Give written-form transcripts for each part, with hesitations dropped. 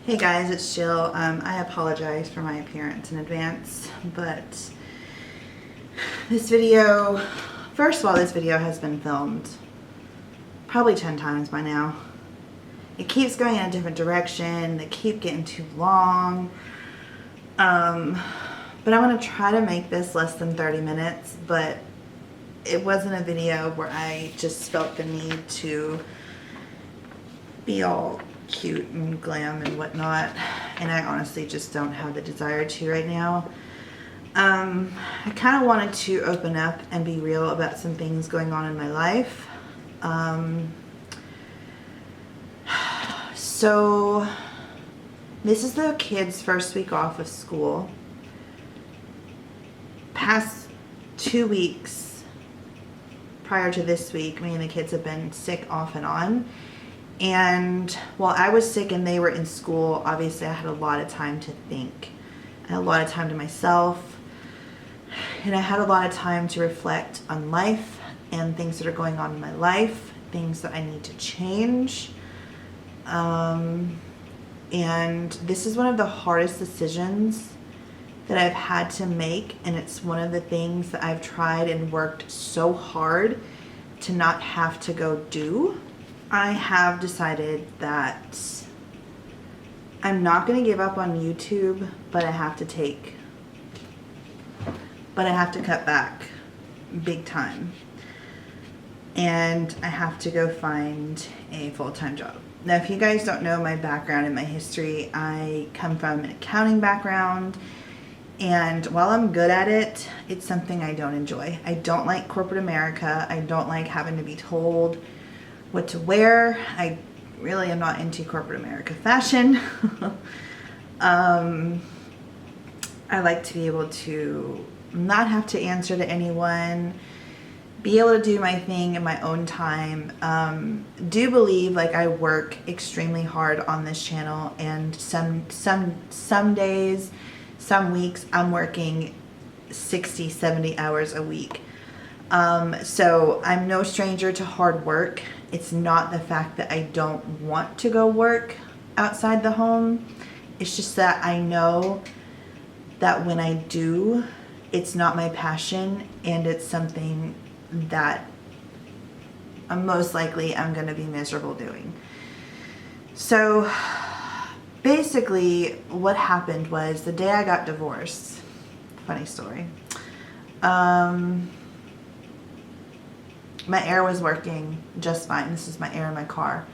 Hey guys, it's Jill. I apologize for my appearance in advance, but this video, first of all, this video has been filmed probably 10 times by now. It keeps going in a different direction. They keep getting too long. But I'm going to try to make this less than 30 minutes, but it wasn't a video where I just felt the need to be all cute and glam and whatnot, and I honestly just don't have the desire to right now. I kind of wanted to open up and be real about some things going on in my life. So this is the kids' first week off of school. Past 2 weeks prior to this week, me and the kids have been sick off and on. And while I was sick and they were in school, obviously I had a lot of time to think. I had a lot of time to myself. And I had a lot of time to reflect on life and things that are going on in my life, things that I need to change. And this is one of the hardest decisions that I've had to make. And it's one of the things that I've tried and worked so hard to not have to go do. I have decided that I'm not going to give up on YouTube, but I have to cut back big time. And I have to go find a full-time job. Now, if you guys don't know my background and my history, I come from an accounting background. And while I'm good at it, it's something I don't enjoy. I don't like corporate America. I don't like having to be told what to wear. I really am not into corporate America fashion. I like to be able to not have to answer to anyone, be able to do my thing in my own time. Do believe like I work extremely hard on this channel, and some days, some weeks I'm working 60, 70 hours a week. So I'm no stranger to hard work. It's not the fact that I don't want to go work outside the home. It's just that I know that when I do, it's not my passion, and it's something that I'm most likely going to be miserable doing. So basically what happened was the day I got divorced, funny story, my air was working just fine. This is my air in my car.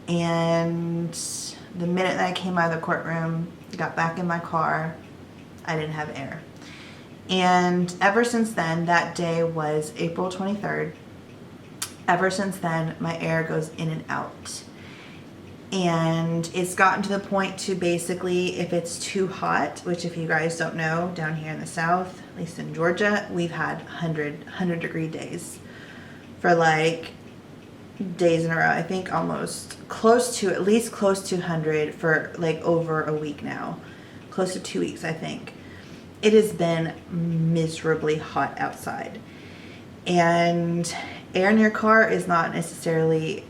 And the minute that I came out of the courtroom, got back in my car, I didn't have air. And ever since then, that day was April 23rd. Ever since then, my air goes in and out. And it's gotten to the point to basically, if it's too hot, which if you guys don't know, down here in the South, at least in Georgia, we've had 100 degree days. For like days in a row. I think almost at least close to 100 for like over a week now. Close to 2 weeks, I think. It has been miserably hot outside. And air in your car is not necessarily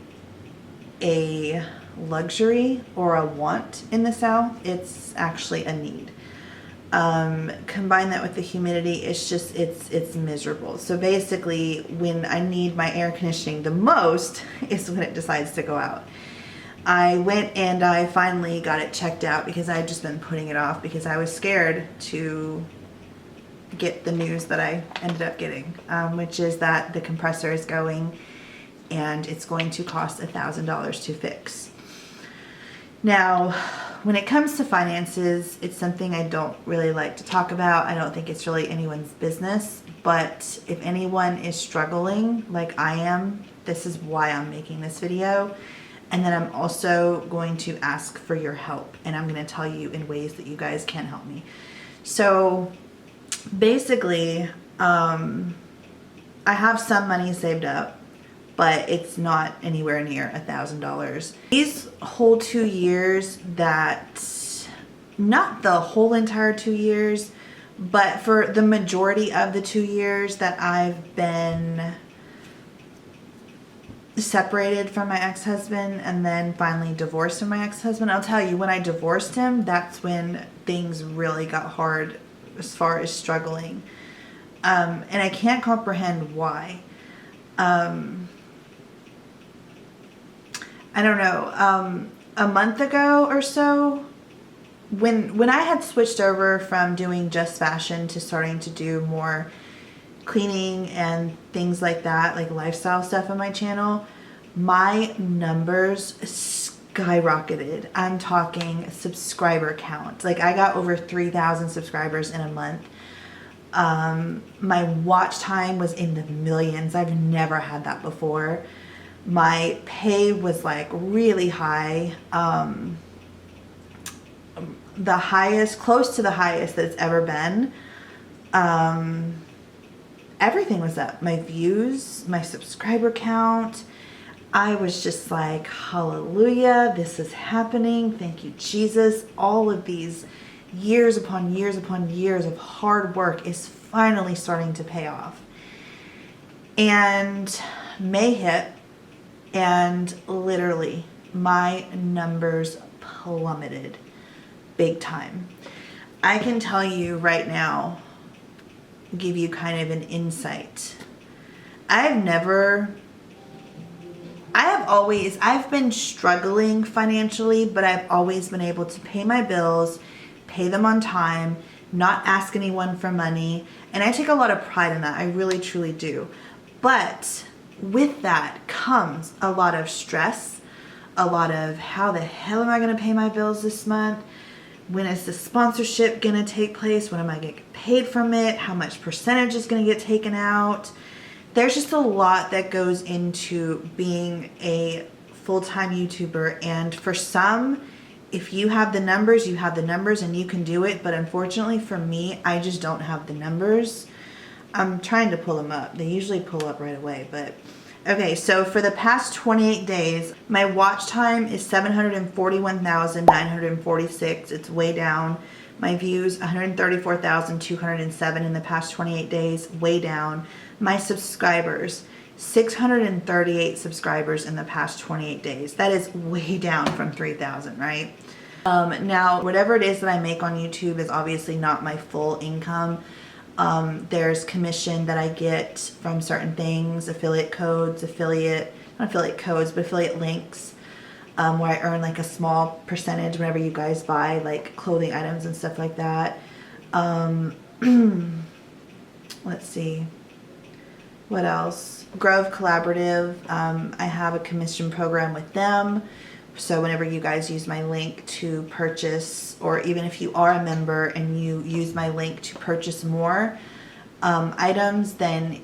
a luxury or a want in the South. It's actually a need. Combine that with the humidity, it's miserable. So basically, when I need my air conditioning the most is when it decides to go out. I went and I finally got it checked out because I had just been putting it off because I was scared to get the news that I ended up getting, which is that the compressor is going and it's going to cost $1,000 to fix. Now, when it comes to finances, it's something I don't really like to talk about. I don't think it's really anyone's business. But if anyone is struggling like I am, this is why I'm making this video. And then I'm also going to ask for your help. And I'm going to tell you in ways that you guys can help me. So basically, I have some money saved up, but it's not anywhere near $1,000. These whole 2 years not the whole entire 2 years, but for the majority of the 2 years that I've been separated from my ex-husband and then finally divorced from my ex-husband. I'll tell you, when I divorced him, that's when things really got hard as far as struggling. And I can't comprehend why. I don't know. A month ago or so, when I had switched over from doing just fashion to starting to do more cleaning and things like that, like lifestyle stuff on my channel, my numbers skyrocketed. I'm talking subscriber count. Like, I got over 3,000 subscribers in a month. My watch time was in the millions. I've never had that before. My pay was like really high. The highest, close to the highest that it's ever been. Everything was up. My views, my subscriber count. I was just like, hallelujah, this is happening. Thank you, Jesus. All of these years upon years upon years of hard work is finally starting to pay off. And May hit, and literally my numbers plummeted big time. I can tell you right now, give you kind of an insight. I've been struggling financially, but I've always been able to pay my bills, pay them on time, not ask anyone for money. And I take a lot of pride in that. I really, truly do. But with that comes a lot of stress, a lot of how the hell am I going to pay my bills this month? When is the sponsorship going to take place? When am I going to get paid from it? How much percentage is going to get taken out? There's just a lot that goes into being a full-time YouTuber. And for some, if you have the numbers, you have the numbers and you can do it. But unfortunately for me, I just don't have the numbers. I'm trying to pull them up. They usually pull up right away, but okay, so for the past 28 days, my watch time is 741,946. It's way down. My views, 134,207 in the past 28 days, way down. My subscribers, 638 subscribers in the past 28 days. That is way down from 3,000, right? Now, whatever it is that I make on YouTube is obviously not my full income. There's commission that I get from certain things, affiliate codes, not affiliate codes, but affiliate links, where I earn like a small percentage whenever you guys buy like clothing items and stuff like that. Let's see. What else? Grove Collaborative. I have a commission program with them. So whenever you guys use my link to purchase, or even if you are a member and you use my link to purchase more items, then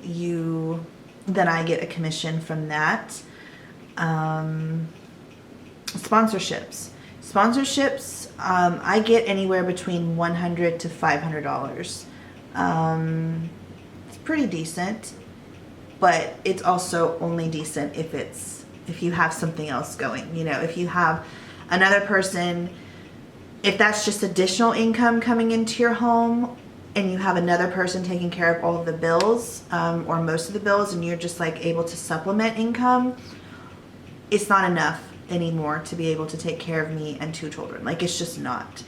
I get a commission from that. Sponsorships. I get anywhere between $100 to $500. It's pretty decent, but it's also only decent if you have something else going. You know, if you have another person, if that's just additional income coming into your home and you have another person taking care of all of the bills, or most of the bills, and you're just like able to supplement income, it's not enough anymore to be able to take care of me and 2 children. Like, it's just not.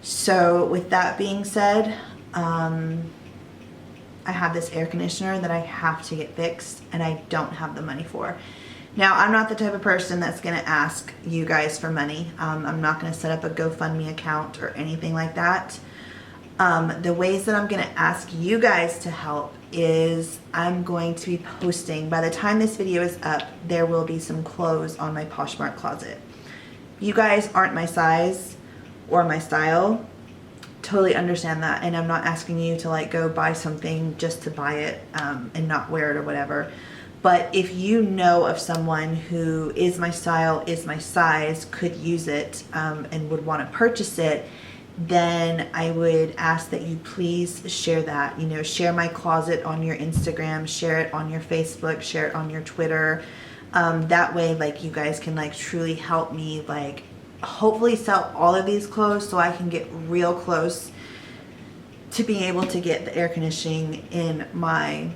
So with that being said, I have this air conditioner that I have to get fixed and I don't have the money for. Now, I'm not the type of person that's going to ask you guys for money. I'm not going to set up a GoFundMe account or anything like that. The ways that I'm going to ask you guys to help is I'm going to be posting, by the time this video is up, there will be some clothes on my Poshmark closet. You guys aren't my size or my style. Totally understand that, and I'm not asking you to like go buy something just to buy it and not wear it or whatever. But if you know of someone who is my style, is my size, could use it, and would want to purchase it, then I would ask that you please share that. You know, share my closet on your Instagram, share it on your Facebook, share it on your Twitter. That way, like, you guys can like truly help me, like, hopefully sell all of these clothes so I can get real close to being able to get the air conditioning in my...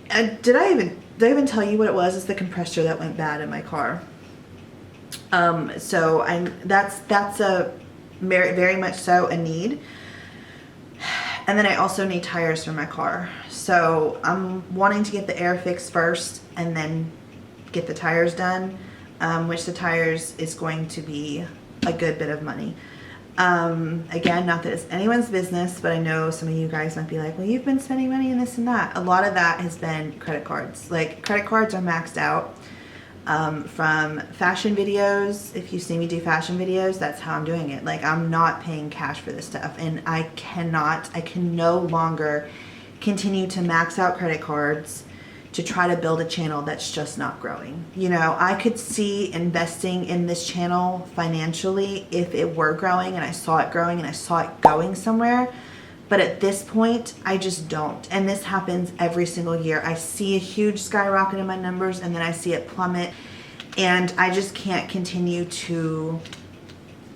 did I even did I even tell you what it was? It's the compressor that went bad in my car. So that's a very much so a need. And then I also need tires for my car. So I'm wanting to get the air fixed first and then get the tires done, which the tires is going to be a good bit of money. Again, not that it's anyone's business, but I know some of you guys might be like, well, you've been spending money in this and that. A lot of that has been credit cards. Like, credit cards are maxed out. From fashion videos, if you see me do fashion videos, that's how I'm doing it. Like, I'm not paying cash for this stuff, and I can no longer continue to max out credit cards to try to build a channel that's just not growing. You know, I could see investing in this channel financially if it were growing and I saw it growing and I saw it going somewhere. But at this point, I just don't. And this happens every single year. I see a huge skyrocket in my numbers and then I see it plummet. And I just can't continue to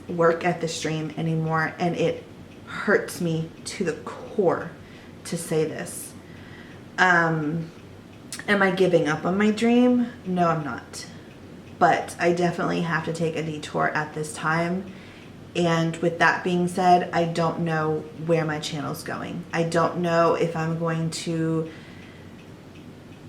work at the stream anymore. And it hurts me to the core to say this. Am I giving up on my dream? No, I'm not. But I definitely have to take a detour at this time. And with that being said, I don't know where my channel's going. I don't know if I'm going to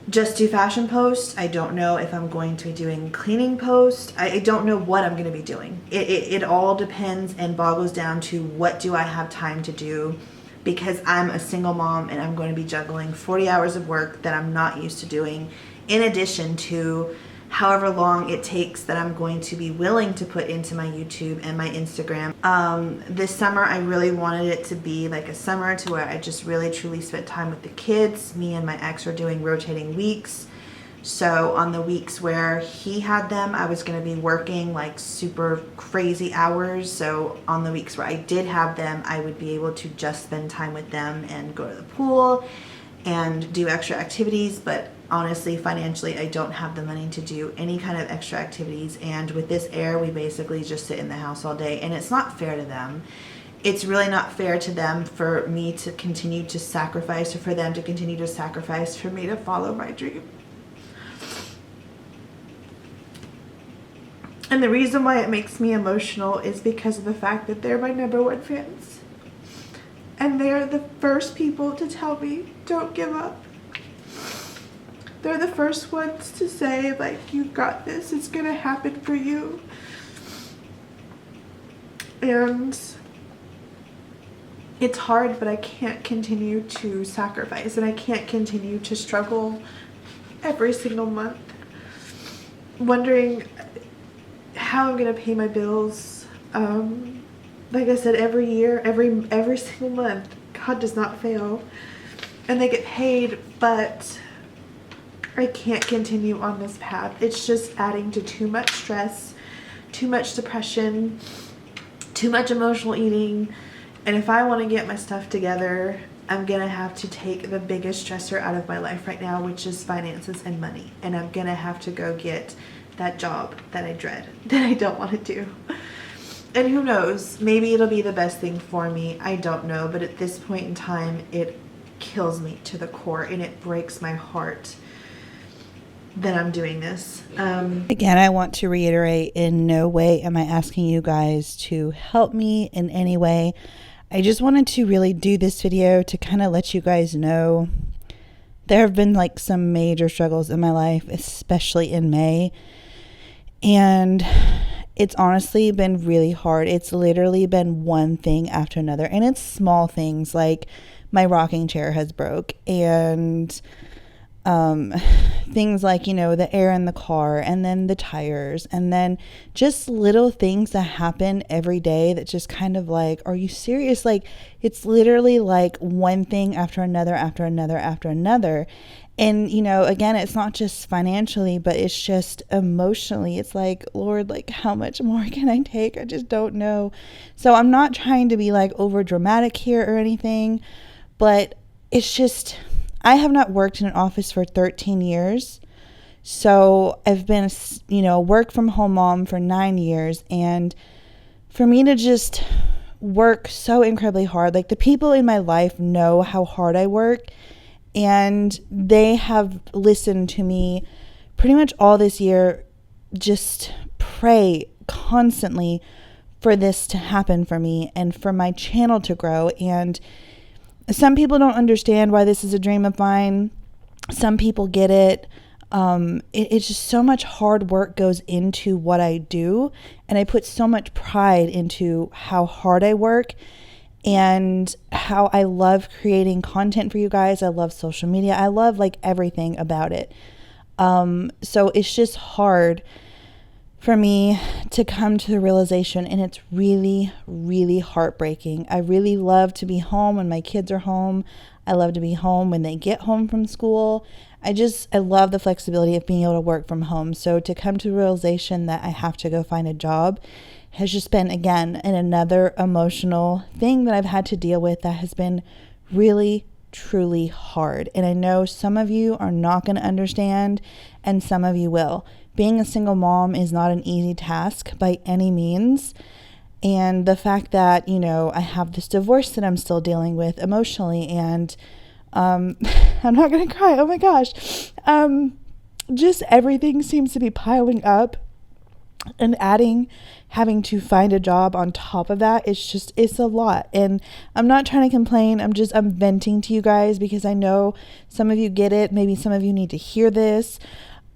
just do fashion posts. I don't know if I'm going to be doing cleaning posts. I don't know what I'm going to be doing. It all depends and boggles down to what do I have time to do, because I'm a single mom and I'm going to be juggling 40 hours of work that I'm not used to doing, in addition to however long it takes that I'm going to be willing to put into my YouTube and my Instagram. This summer, I really wanted it to be like a summer to where I just really truly spent time with the kids. Me and my ex are doing rotating weeks. So on the weeks where he had them, I was going to be working like super crazy hours. So on the weeks where I did have them, I would be able to just spend time with them and go to the pool and do extra activities. But honestly, financially, I don't have the money to do any kind of extra activities. And with this air, we basically just sit in the house all day, and it's not fair to them. It's really not fair to them for me to continue to sacrifice, or for them to continue to sacrifice for me to follow my dream. And the reason why it makes me emotional is because of the fact that they're my #1 fans. And they're the first people to tell me, don't give up. They're the first ones to say, like, you've got this, it's gonna happen for you. And it's hard, but I can't continue to sacrifice, and I can't continue to struggle every single month, wondering how I'm gonna pay my bills. Like I said, every year, every single month, God does not fail, and they get paid, but I can't continue on this path. It's just adding to too much stress, too much depression, too much emotional eating. And if I want to get my stuff together, I'm gonna have to take the biggest stressor out of my life right now, which is finances and money. And I'm gonna have to go get that job that I dread, that I don't want to do. And who knows, maybe it'll be the best thing for me. I don't know, but at this point in time, it kills me to the core, and it breaks my heart that I'm doing this. Again, I want to reiterate, in no way am I asking you guys to help me in any way. I just wanted to really do this video to kind of let you guys know there have been like some major struggles in my life, especially in May. And it's honestly been really hard. It's literally been one thing after another. And it's small things, like my rocking chair has broke, and things like, you know, the air in the car, and then the tires, and then just little things that happen every day that just kind of like, are you serious? Like, it's literally like one thing after another, after another, after another. And, you know, again, it's not just financially, but it's just emotionally. It's like, Lord, like, how much more can I take? I just don't know. So I'm not trying to be like over dramatic here or anything, but it's just, I have not worked in an office for 13 years. So I've been, you know, work from home mom for 9 years. And for me to just work so incredibly hard, like, the people in my life know how hard I work. And they have listened to me pretty much all this year, just pray constantly for this to happen for me and for my channel to grow. And some people don't understand why this is a dream of mine. Some people get it. It's just so much hard work goes into what I do. And I put so much pride into how hard I work and how I love creating content for you guys. I love social media. I love like everything about it. So it's just hard for me to come to the realization, and it's really, really heartbreaking. I really love to be home when my kids are home. I love to be home when they get home from school. I love the flexibility of being able to work from home. So to come to the realization that I have to go find a job has just been, again, another emotional thing that I've had to deal with that has been really, truly hard. And I know some of you are not going to understand, and some of you will. Being a single mom is not an easy task by any means. And the fact that, I have this divorce that I'm still dealing with emotionally, and I'm not going to cry. Oh my gosh. Just everything seems to be piling up, and having to find a job on top of that, it's a lot. And I'm not trying to complain. I'm venting to you guys because I know some of you get it. Maybe some of you need to hear this.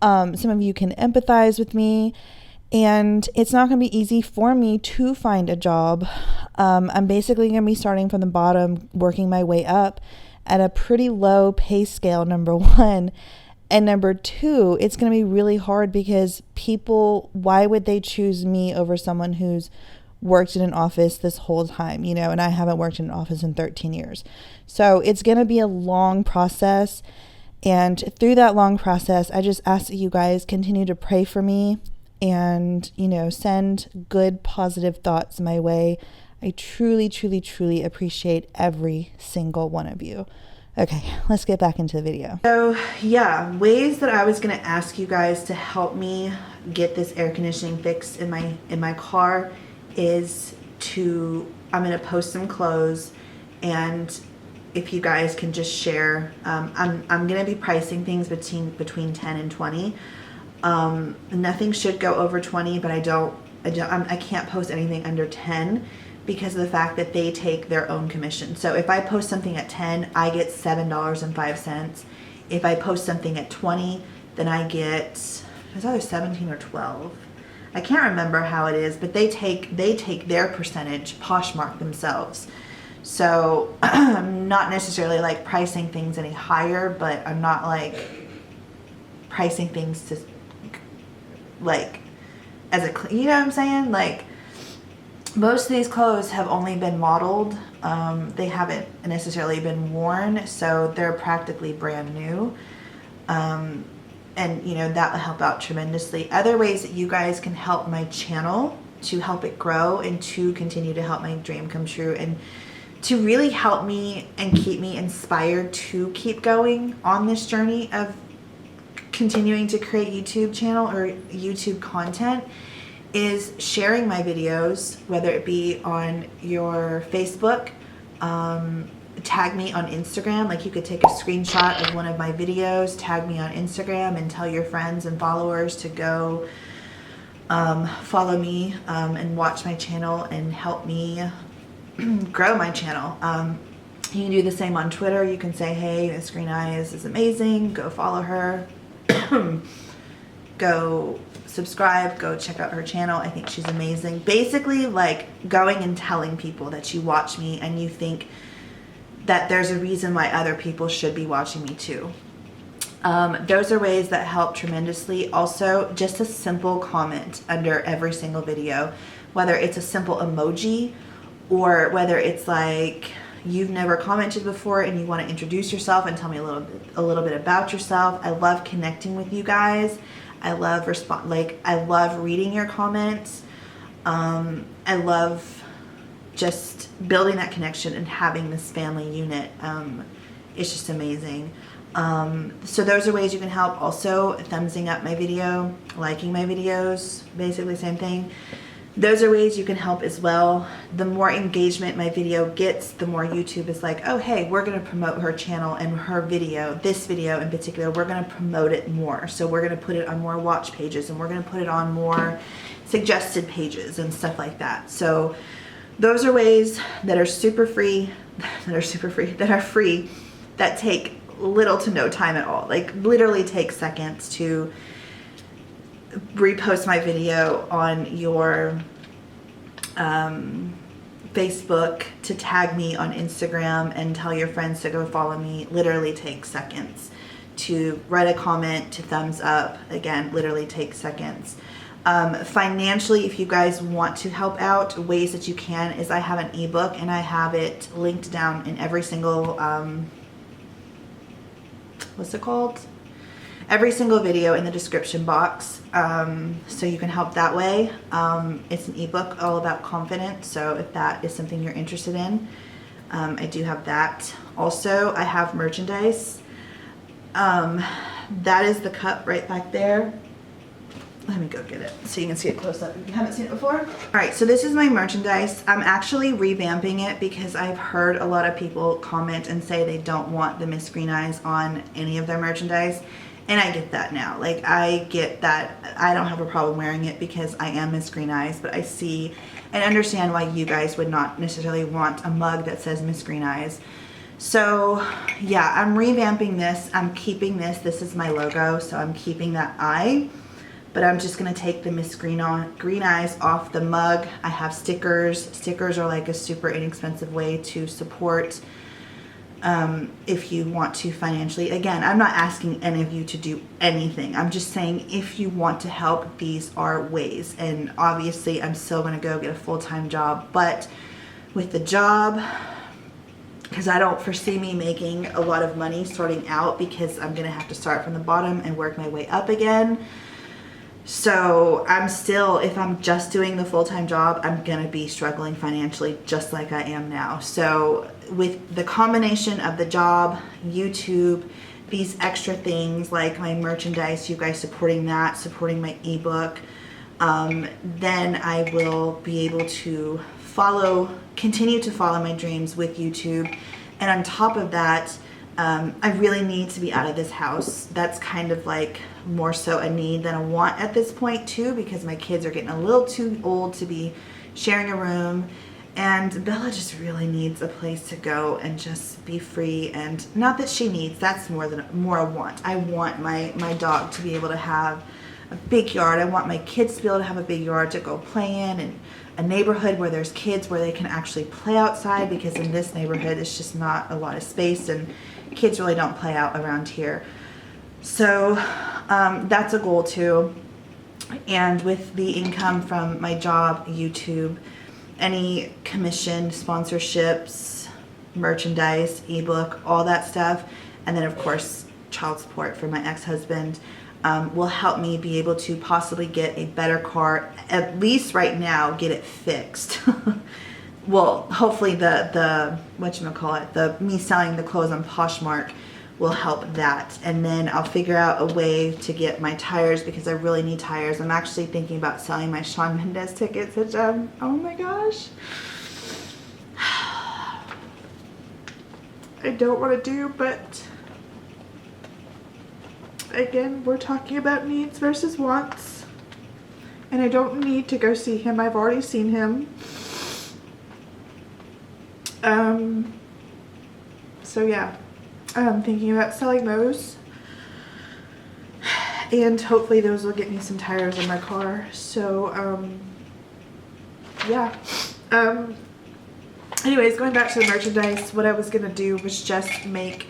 Some of you can empathize with me, and it's not going to be easy for me to find a job. I'm basically going to be starting from the bottom, working my way up at a pretty low pay scale, number one. And number two, it's going to be really hard because why would they choose me over someone who's worked in an office this whole time, and I haven't worked in an office in 13 years. So it's going to be a long process. And through that long process, I just ask that you guys continue to pray for me and, send good, positive thoughts my way. I truly, truly, truly appreciate every single one of you. Okay, let's get back into the video. So yeah, ways that I was going to ask you guys to help me get this air conditioning fixed in my car is I'm going to post some clothes, and if you guys can just share, I'm going to be pricing things between 10 and 20. Nothing should go over 20, but I can't post anything under 10 because of the fact that they take their own commission. So if I post something at 10, I get $7.05. If I post something at 20, then I get, it's either 17 or 12. I can't remember how it is, but they take their percentage, Poshmark themselves. So I'm not necessarily like pricing things any higher, but I'm not like pricing things to like as a, you know what I'm saying? Like most of these clothes have only been modeled. They haven't necessarily been worn, so they're practically brand new. And that will help out tremendously. Other ways that you guys can help my channel to help it grow and to continue to help my dream come true and to really help me and keep me inspired to keep going on this journey of continuing to create YouTube channel or YouTube content is sharing my videos, whether it be on your Facebook, tag me on Instagram. Like you could take a screenshot of one of my videos, tag me on Instagram, and tell your friends and followers to go follow me and watch my channel and help me grow my channel. You can do the same on Twitter. You can say, hey, Missgreeneyes is amazing. Go follow her. Go subscribe. Go check out her channel. I think she's amazing. Basically, like going and telling people that you watch me and you think that there's a reason why other people should be watching me too. Those are ways that help tremendously. Also, just a simple comment under every single video, whether it's a simple emoji or whether it's like you've never commented before and you want to introduce yourself and tell me a little bit about yourself. I love connecting with you guys. I love I love reading your comments. I love just building that connection and having this family unit. It's just amazing. So those are ways you can help. Also, thumbsing up my video, liking my videos, basically same thing. those are ways you can help as well. The more engagement my video gets, the more YouTube is like, oh, hey, we're going to promote her channel and her video, this video in particular, we're going to promote it more. So we're going to put it on more watch pages, and we're going to put it on more suggested pages and stuff like that. So those are ways that are free, that take little to no time at all. Like literally take seconds to repost my video on your Facebook, to tag me on Instagram and tell your friends to go follow me. Literally take seconds. To write a comment, to thumbs up, again, literally take seconds. Financially, if you guys want to help out, ways that you can is I have an ebook, and I have it linked down in every single what's it called? Every single video in the description box, so you can help that way. It's an ebook all about confidence, so if that is something you're interested in, I do have that. Also, I have merchandise. That is the cup right back there. Let me go get it so you can see it close up if you haven't seen it before. All right, so this is my merchandise. I'm actually revamping it because I've heard a lot of people comment and say they don't want the Missgreeneyes on any of their merchandise. And I get that now. Like, I get that. I don't have a problem wearing it because I am Missgreeneyes, but I see and understand why you guys would not necessarily want a mug that says Missgreeneyes. So yeah, I'm revamping this. I'm keeping this. This is my logo, so I'm keeping that eye. But I'm just gonna take the Missgreeneyes off the mug. I have stickers. Stickers are like a super inexpensive way to support if you want to financially. Again, I'm not asking any of you to do anything. I'm just saying if you want to help, these are ways. And obviously I'm still gonna go get a full-time job, but with the job, because I don't foresee me making a lot of money starting out, because I'm gonna have to start from the bottom and work my way up again. So I'm still, if I'm just doing the full-time job, I'm gonna be struggling financially just like I am now. So with the combination of the job, YouTube, these extra things like my merchandise, you guys supporting that, supporting my ebook, then I will be able to continue to follow my dreams with YouTube. And on top of that, I really need to be out of this house. That's kind of like more so a need than a want at this point too, because my kids are getting a little too old to be sharing a room, and Bella just really needs a place to go and just be free. And not that she needs, that's more a want. I want my dog to be able to have a big yard. I want my kids to be able to have a big yard to go play in, and a neighborhood where there's kids where they can actually play outside, because in this neighborhood it's just not a lot of space and kids really don't play out around here. So that's a goal too. And with the income from my job, YouTube, any commission, sponsorships, merchandise, ebook, all that stuff, and then of course child support for my ex-husband, will help me be able to possibly get a better car, at least right now, get it fixed. Well, hopefully the me selling the clothes on Poshmark will help that. And then I'll figure out a way to get my tires, because I really need tires. I'm actually thinking about selling my Shawn Mendes tickets, which oh my gosh, I don't want to do, but again, we're talking about needs versus wants, and I don't need to go see him. I've already seen him. So yeah, I'm thinking about selling those, and hopefully those will get me some tires in my car. So yeah, anyways, going back to the merchandise, what I was gonna do was just make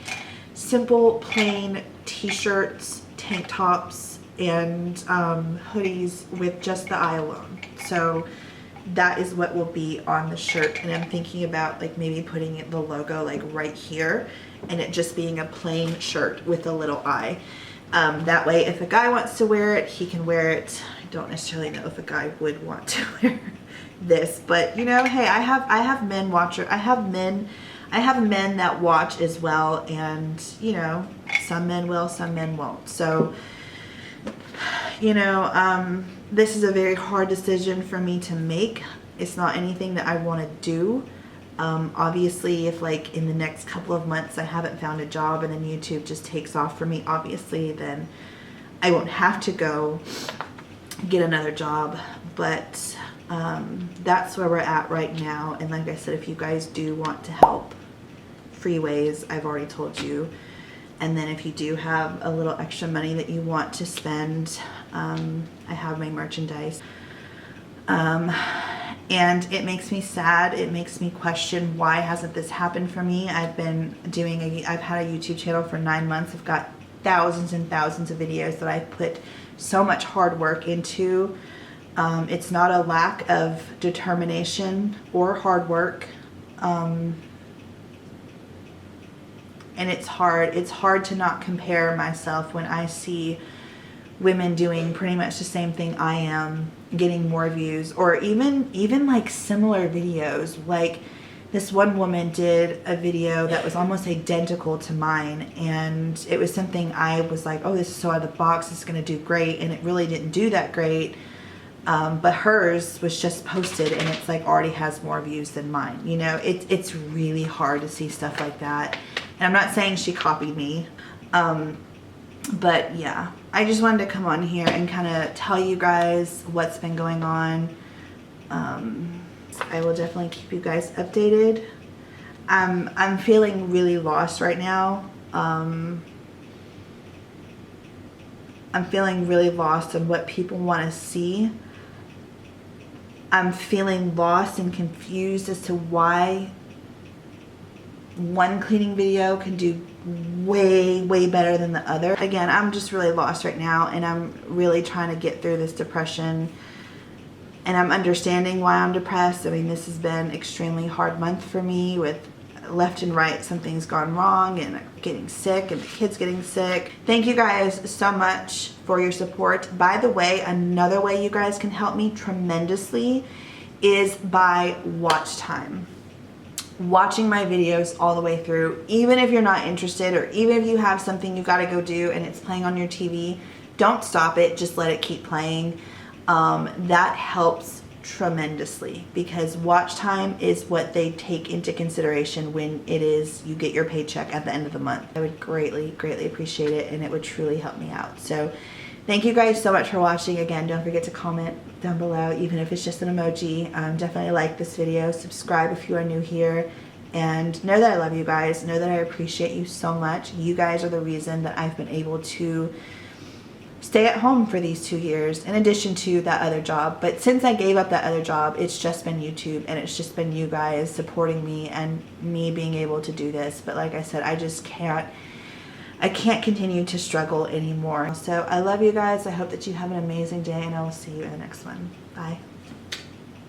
simple plain t-shirts, tank tops, and hoodies with just the eye alone. So that is what will be on the shirt, and I'm thinking about like maybe putting the logo like right here, and it just being a plain shirt with a little eye. That way if a guy wants to wear it, he can wear it. I don't necessarily know if a guy would want to wear this, but you know, hey, I have men that watch as well, and you know, some men will, some men won't. So you know, this is a very hard decision for me to make. It's not anything that I want to do. Obviously, if like in the next couple of months I haven't found a job and then YouTube just takes off for me, obviously, then I won't have to go get another job. But that's where we're at right now. And like I said, if you guys do want to help, free ways, I've already told you. And then if you do have a little extra money that you want to spend, I have my merchandise. And it makes me sad. It makes me question, why hasn't this happened for me? I've had a YouTube channel for 9 months. I've got thousands and thousands of videos that I've put so much hard work into. It's not a lack of determination or hard work. And it's hard to not compare myself when I see women doing pretty much the same thing I am, getting more views, or even like similar videos. Like this one woman did a video that was almost identical to mine, and it was something I was like, oh, this is so out of the box, this is gonna do great, and it really didn't do that great. But hers was just posted and it's like already has more views than mine. You know, it's really hard to see stuff like that. And I'm not saying she copied me, but yeah, I just wanted to come on here and kind of tell you guys what's been going on. I will definitely keep you guys updated. I'm feeling really lost right now. I'm feeling really lost on what people want to see. I'm feeling lost and confused as to why one cleaning video can do way better than the other. Again, I'm just really lost right now, and I'm really trying to get through this depression, and I'm understanding why I'm depressed. I mean, this has been an extremely hard month for me, with left and right something's gone wrong, and I'm getting sick and the kids getting sick. Thank you guys so much for your support. By the way, another way you guys can help me tremendously is by watch time. Watching my videos all the way through, even if you're not interested, or even if you have something you gotta go do and it's playing on your TV, don't stop it, just let it keep playing. That helps tremendously, because watch time is what they take into consideration when it is you get your paycheck at the end of the month. I would greatly appreciate it, and it would truly help me out. So thank you guys so much for watching. Again, don't forget to comment down below, even if it's just an emoji. Definitely like this video, subscribe if you are new here, and know that I love you guys. Know that I appreciate you so much. You guys are the reason that I've been able to stay at home for these 2 years, in addition to that other job. But since I gave up that other job, it's just been YouTube, and it's just been you guys supporting me and me being able to do this. But like I said, I can't continue to struggle anymore. So I love you guys. I hope that you have an amazing day, and I will see you in the next one. Bye.